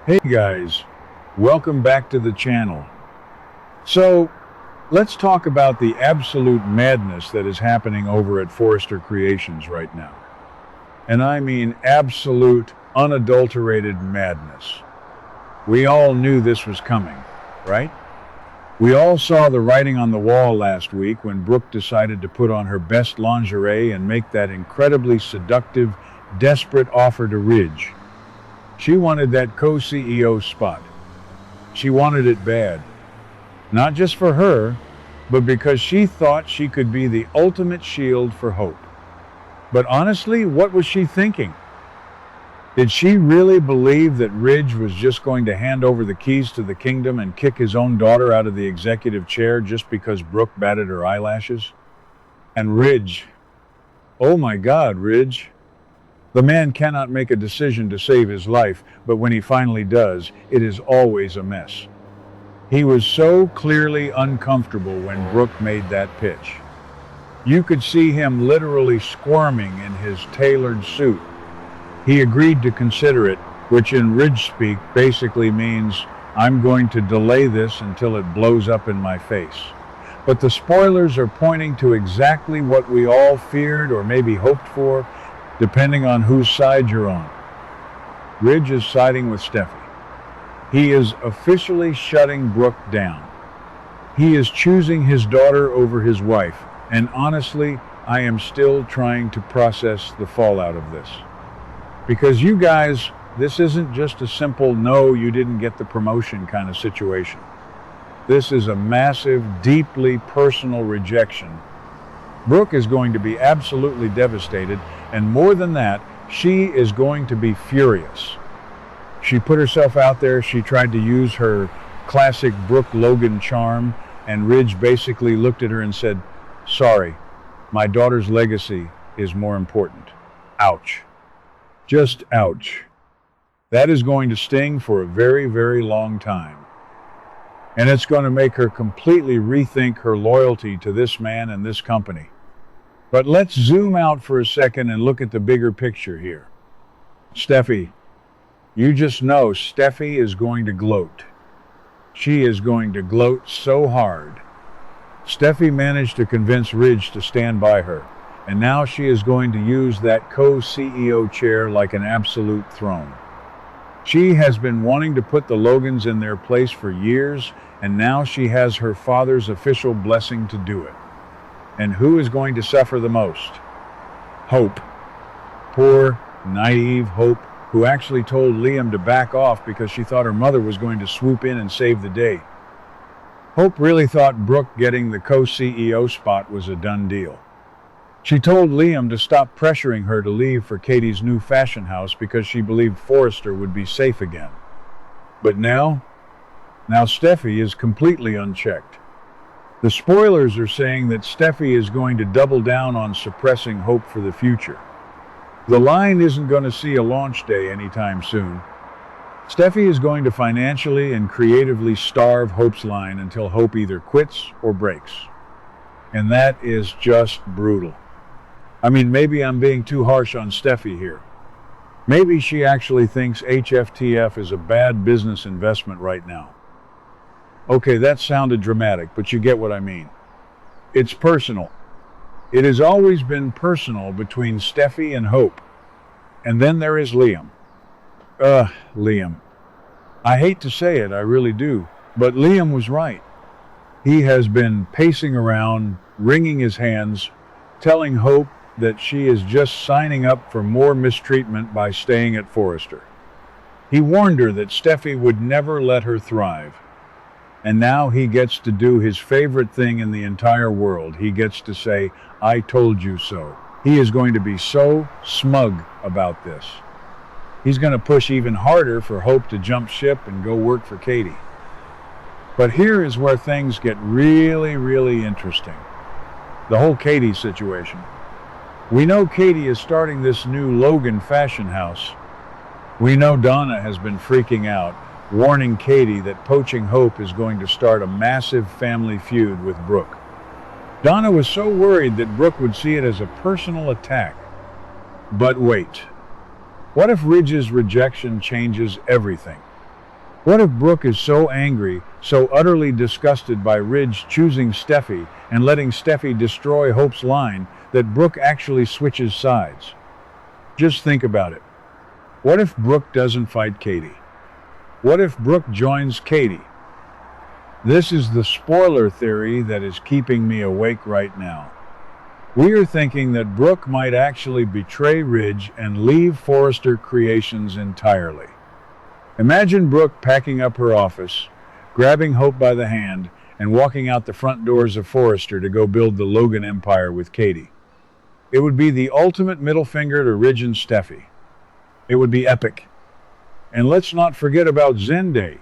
Hey guys, welcome back to the channel. So, let's talk about the absolute madness that is happening over at Forrester Creations right now. And I mean absolute, unadulterated madness. We all knew this was coming, right? We all saw the writing on the wall last week when Brooke decided to put on her best lingerie and make that incredibly seductive, desperate offer to Ridge. She wanted that co-CEO spot. She wanted it bad. Not just for her, but because she thought she could be the ultimate shield for Hope. But honestly, what was she thinking? Did she really believe that Ridge was just going to hand over the keys to the kingdom and kick his own daughter out of the executive chair just because Brooke batted her eyelashes? And Ridge, oh my God, Ridge. The man cannot make a decision to save his life, but when he finally does, it is always a mess. He was so clearly uncomfortable when Brooke made that pitch. You could see him literally squirming in his tailored suit. He agreed to consider it, which in Ridge speak basically means, I'm going to delay this until it blows up in my face. But the spoilers are pointing to exactly what we all feared or maybe hoped for, depending on whose side you're on. Ridge is siding with Steffy. He is officially shutting Brooke down. He is choosing his daughter over his wife, and honestly, I am still trying to process the fallout of this. Because you guys, this isn't just a simple no, you didn't get the promotion kind of situation. This is a massive, deeply personal rejection. Brooke is going to be absolutely devastated, and more than that, she is going to be furious. She put herself out there, she tried to use her classic Brooke Logan charm, and Ridge basically looked at her and said, sorry, my daughter's legacy is more important. Ouch. Just ouch. That is going to sting for a very, very long time. And it's going to make her completely rethink her loyalty to this man and this company. But let's zoom out for a second and look at the bigger picture here. Steffy, you just know Steffy is going to gloat. She is going to gloat so hard. Steffy managed to convince Ridge to stand by her, and now she is going to use that co-CEO chair like an absolute throne. She has been wanting to put the Logans in their place for years, and now she has her father's official blessing to do it. And who is going to suffer the most? Hope. Poor, naive Hope, who actually told Liam to back off because she thought her mother was going to swoop in and save the day. Hope really thought Brooke getting the co-CEO spot was a done deal. She told Liam to stop pressuring her to leave for Katie's new fashion house because she believed Forrester would be safe again. But now Steffy is completely unchecked. The spoilers are saying that Steffy is going to double down on suppressing Hope for the future. The line isn't going to see a launch day anytime soon. Steffy is going to financially and creatively starve Hope's line until Hope either quits or breaks. And that is just brutal. I mean, maybe I'm being too harsh on Steffy here. Maybe she actually thinks HFTF is a bad business investment right now. Okay, that sounded dramatic, but you get what I mean. It's personal. It has always been personal between Steffy and Hope. And then there is Liam. Liam. I hate to say it, I really do, but Liam was right. He has been pacing around, wringing his hands, telling Hope that she is just signing up for more mistreatment by staying at Forrester. He warned her that Steffy would never let her thrive. And now he gets to do his favorite thing in the entire world. He gets to say, I told you so. He is going to be so smug about this. He's going to push even harder for Hope to jump ship and go work for Katie. But here is where things get really, really interesting. The whole Katie situation. We know Katie is starting this new Logan fashion house. We know Donna has been freaking out, warning Katie that poaching Hope is going to start a massive family feud with Brooke. Donna was so worried that Brooke would see it as a personal attack. But wait. What if Ridge's rejection changes everything? What if Brooke is so angry, so utterly disgusted by Ridge choosing Steffy and letting Steffy destroy Hope's line, that Brooke actually switches sides? Just think about it. What if Brooke doesn't fight Katie? What if Brooke joins Katie? This is the spoiler theory that is keeping me awake right now. We are thinking that Brooke might actually betray Ridge and leave Forrester Creations entirely. Imagine Brooke packing up her office, grabbing Hope by the hand, and walking out the front doors of Forrester to go build the Logan empire with Katie. It would be the ultimate middle finger to Ridge and Steffy. It would be epic. And let's not forget about Zende.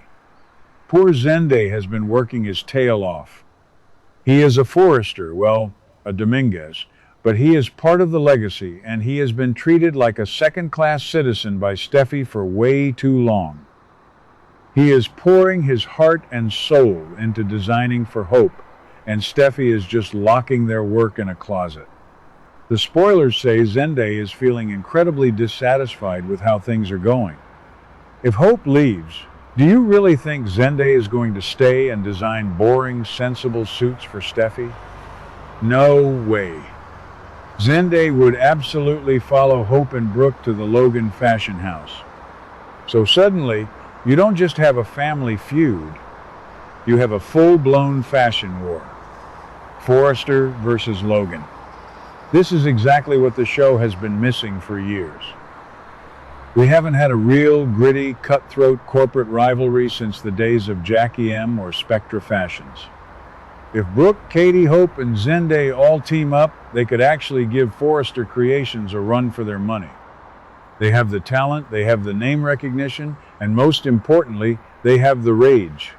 Poor Zende has been working his tail off. He is a Forrester, well, a Dominguez, but he is part of the legacy, and he has been treated like a second-class citizen by Steffy for way too long. He is pouring his heart and soul into designing for Hope, and Steffy is just locking their work in a closet. The spoilers say Zende is feeling incredibly dissatisfied with how things are going. If Hope leaves, do you really think Zende is going to stay and design boring, sensible suits for Steffy? No way. Zende would absolutely follow Hope and Brooke to the Logan fashion house. So suddenly, you don't just have a family feud, you have a full-blown fashion war. Forrester versus Logan. This is exactly what the show has been missing for years. We haven't had a real, gritty, cutthroat corporate rivalry since the days of Jackie M or Spectra Fashions. If Brooke, Katie, Hope, and Zende all team up, they could actually give Forrester Creations a run for their money. They have the talent, they have the name recognition, and most importantly, they have the rage.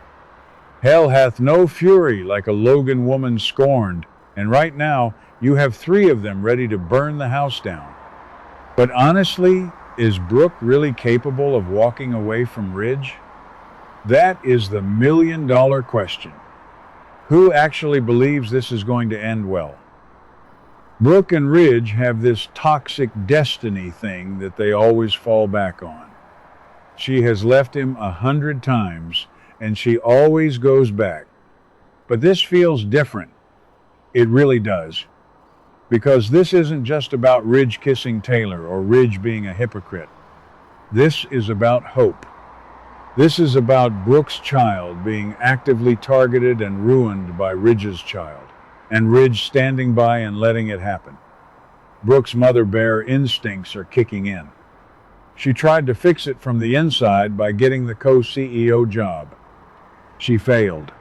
Hell hath no fury like a Logan woman scorned, and right now, you have 3 of them ready to burn the house down. But honestly, is Brooke really capable of walking away from Ridge? That is the million-dollar question. Who actually believes this is going to end well? Brooke and Ridge have this toxic destiny thing that they always fall back on. She has left him 100 times, and she always goes back. But this feels different. It really does. Because this isn't just about Ridge kissing Taylor or Ridge being a hypocrite. This is about hope. This is about Brooke's child being actively targeted and ruined by Ridge's child, and Ridge standing by and letting it happen. Brooke's mother bear instincts are kicking in. She tried to fix it from the inside by getting the co-CEO job. She failed.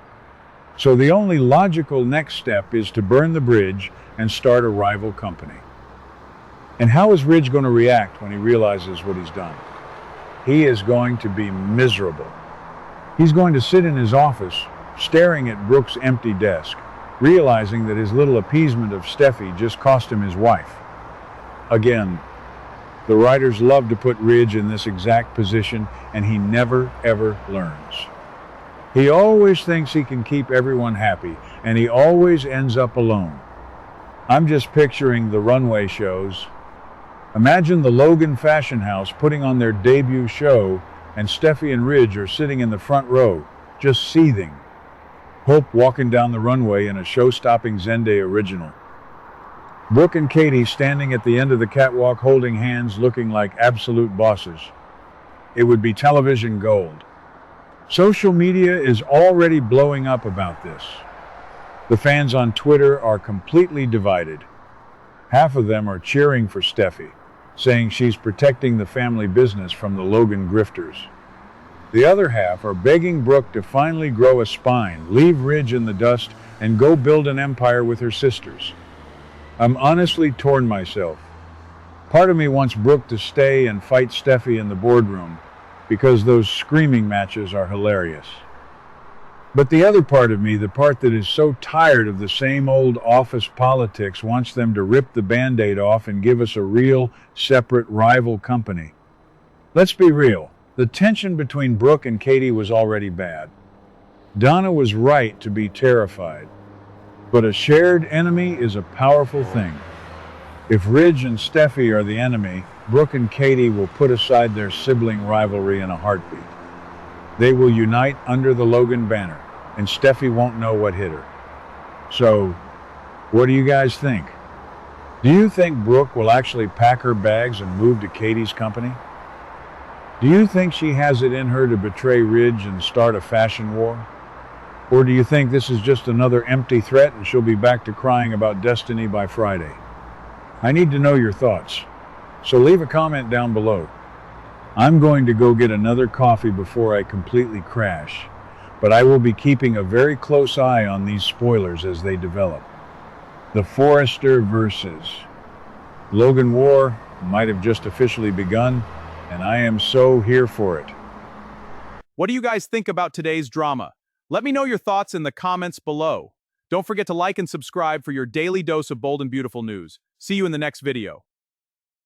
So the only logical next step is to burn the bridge and start a rival company. And how is Ridge going to react when he realizes what he's done? He is going to be miserable. He's going to sit in his office, staring at Brooke's empty desk, realizing that his little appeasement of Steffy just cost him his wife. Again, the writers love to put Ridge in this exact position, and he never, ever learns. He always thinks he can keep everyone happy, and he always ends up alone. I'm just picturing the runway shows. Imagine the Logan Fashion House putting on their debut show, and Steffy and Ridge are sitting in the front row, just seething. Hope walking down the runway in a show-stopping Zende original. Brooke and Katie standing at the end of the catwalk holding hands, looking like absolute bosses. It would be television gold. Social media is already blowing up about this. The fans on Twitter are completely divided. Half of them are cheering for Steffy, saying she's protecting the family business from the Logan grifters. The other half are begging Brooke to finally grow a spine, leave Ridge in the dust, and go build an empire with her sisters. I'm honestly torn myself. Part of me wants Brooke to stay and fight Steffy in the boardroom, because those screaming matches are hilarious. But the other part of me, the part that is so tired of the same old office politics, wants them to rip the Band-Aid off and give us a real, separate rival company. Let's be real. The tension between Brooke and Katie was already bad. Donna was right to be terrified. But a shared enemy is a powerful thing. If Ridge and Steffy are the enemy, Brooke and Katie will put aside their sibling rivalry in a heartbeat. They will unite under the Logan banner, and Steffy won't know what hit her. So, what do you guys think? Do you think Brooke will actually pack her bags and move to Katie's company? Do you think she has it in her to betray Ridge and start a fashion war? Or do you think this is just another empty threat and she'll be back to crying about destiny by Friday? I need to know your thoughts. So leave a comment down below. I'm going to go get another coffee before I completely crash, but I will be keeping a very close eye on these spoilers as they develop. The Forrester versus Logan war might have just officially begun, and I am so here for it. What do you guys think about today's drama? Let me know your thoughts in the comments below. Don't forget to like and subscribe for your daily dose of bold and beautiful news. See you in the next video.